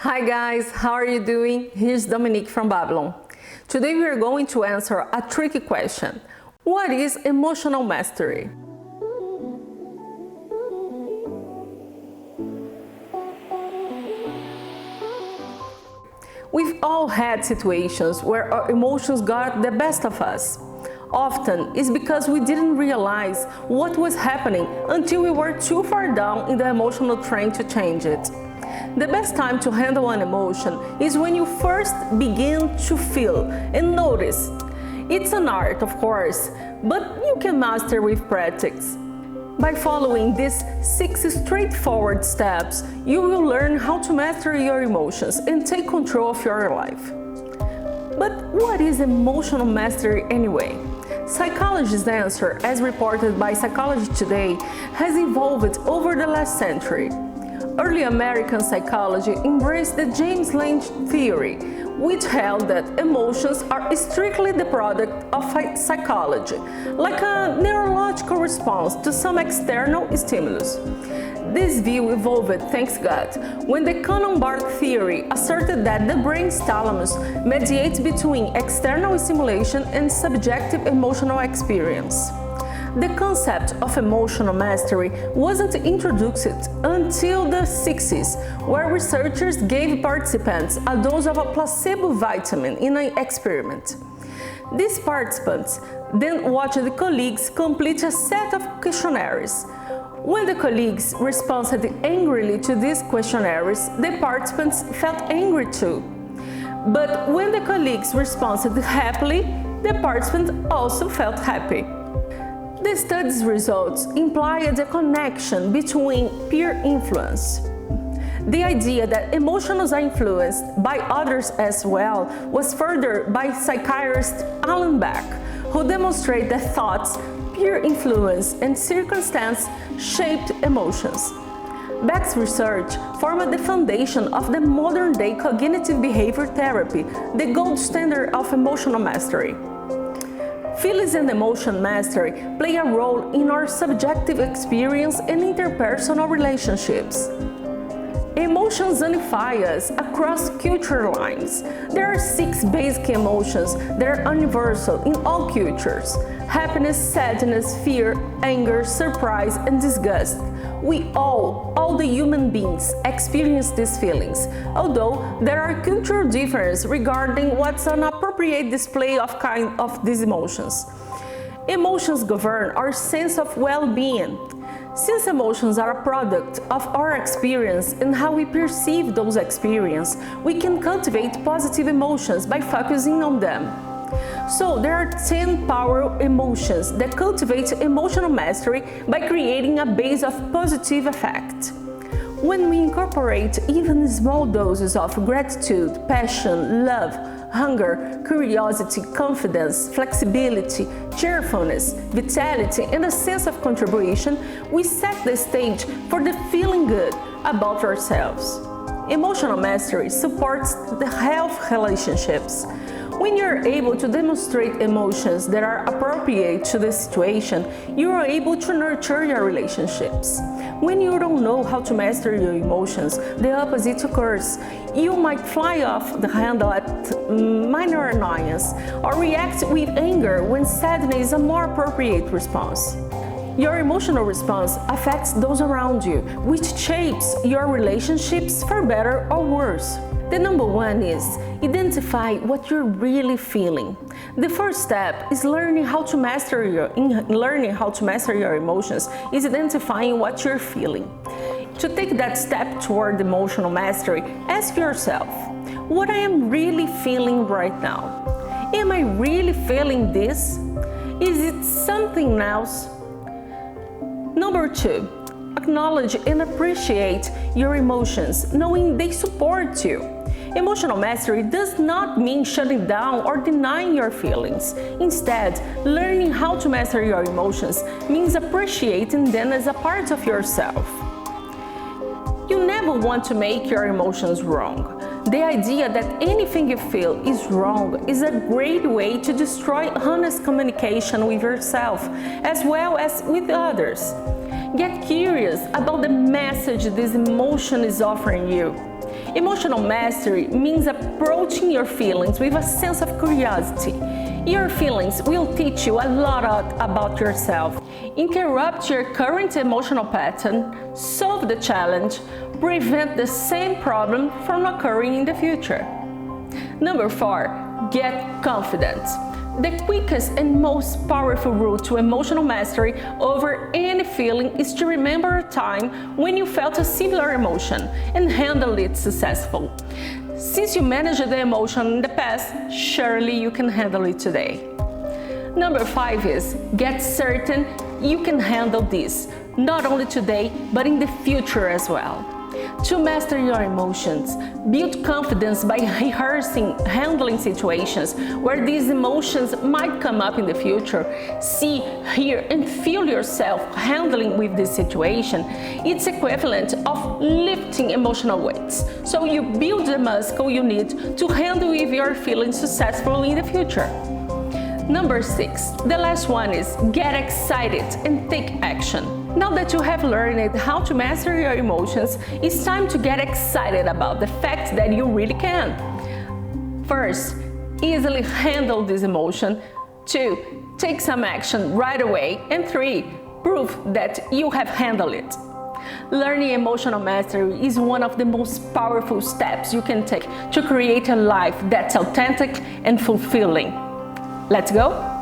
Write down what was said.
Hi guys, how are you doing? Here's Dominique from Babilonn. Today we are going to answer a tricky question. What is emotional mastery? We've all had situations where our emotions got the best of us. Often it's because we didn't realize what was happening until we were too far down in the emotional train to change it. The best time to handle an emotion is when you first begin to feel and notice. It's an art, of course, but you can master with practice. By following these 6 straightforward steps, you will learn how to master your emotions and take control of your life. But what is emotional mastery anyway? Psychology's answer, as reported by Psychology Today, has evolved over the last century. Early American psychology embraced the James Lange theory, which held that emotions are strictly the product of psychology, like a neurological response to some external stimulus. This view evolved, thanks God, when the Cannon-Barth theory asserted that the brain's thalamus mediates between external stimulation and subjective emotional experience. The concept of emotional mastery wasn't introduced until the 60s, where researchers gave participants a dose of a placebo vitamin in an experiment. These participants then watched the colleagues complete a set of questionnaires. When the colleagues responded angrily to these questionnaires, the participants felt angry too. But when the colleagues responded happily, the participants also felt happy. The study's results implied a connection between peer influence. The idea that emotions are influenced by others as well was furthered by psychiatrist Alan Beck, who demonstrated that thoughts, peer influence, and circumstance shaped emotions. Beck's research formed the foundation of the modern-day cognitive behavior therapy, the gold standard of emotional mastery. Feelings and emotion mastery play a role in our subjective experience and interpersonal relationships. Emotions unify us across cultural lines. There are 6 basic emotions that are universal in all cultures: happiness, sadness, fear, anger, surprise, and disgust. We all the human beings, experience these feelings, although there are cultural differences regarding what's an appropriate display of these emotions. Emotions govern our sense of well-being. Since emotions are a product of our experience and how we perceive those experiences, we can cultivate positive emotions by focusing on them. So there are 10 power emotions that cultivate emotional mastery by creating a base of positive affect. When we incorporate even small doses of gratitude, passion, love, hunger, curiosity, confidence, flexibility, cheerfulness, vitality, and a sense of contribution, we set the stage for the feeling good about ourselves. Emotional mastery supports the health relationships. When you're able to demonstrate emotions that are appropriate to the situation, you are able to nurture your relationships. When you don't know how to master your emotions, the opposite occurs. You might fly off the handle at minor annoyance or react with anger when sadness is a more appropriate response. Your emotional response affects those around you, which shapes your relationships for better or worse. The number 1 is identify what you're really feeling. The first step is learning how to master your emotions is identifying what you're feeling. To take that step toward emotional mastery, ask yourself, what I am really feeling right now? Am I really feeling this? Is it something else? Number 2, acknowledge and appreciate your emotions, knowing they support you. Emotional mastery does not mean shutting down or denying your feelings. Instead, learning how to master your emotions means appreciating them as a part of yourself. You never want to make your emotions wrong. The idea that anything you feel is wrong is a great way to destroy honest communication with yourself as well as with others. Get curious about the message this emotion is offering you. Emotional mastery means approaching your feelings with a sense of curiosity. Your feelings will teach you a lot about yourself. Interrupt your current emotional pattern, solve the challenge, prevent the same problem from occurring in the future. Number 4, get confident. The quickest and most powerful route to emotional mastery over any feeling is to remember a time when you felt a similar emotion and handled it successfully. Since you managed the emotion in the past, surely you can handle it today. Number 5 is get certain you can handle this, not only today, but in the future as well. To master your emotions, build confidence by rehearsing handling situations where these emotions might come up in the future. See, hear, and feel yourself handling with this situation. It's equivalent of lifting emotional weights. So you build the muscle you need to handle with your feelings successfully in the future. Number 6, the last one is get excited and take action. Now that you have learned how to master your emotions, it's time to get excited about the fact that you really can. First, easily handle this emotion. 2, take some action right away. And 3, prove that you have handled it. Learning emotional mastery is one of the most powerful steps you can take to create a life that's authentic and fulfilling. Let's go?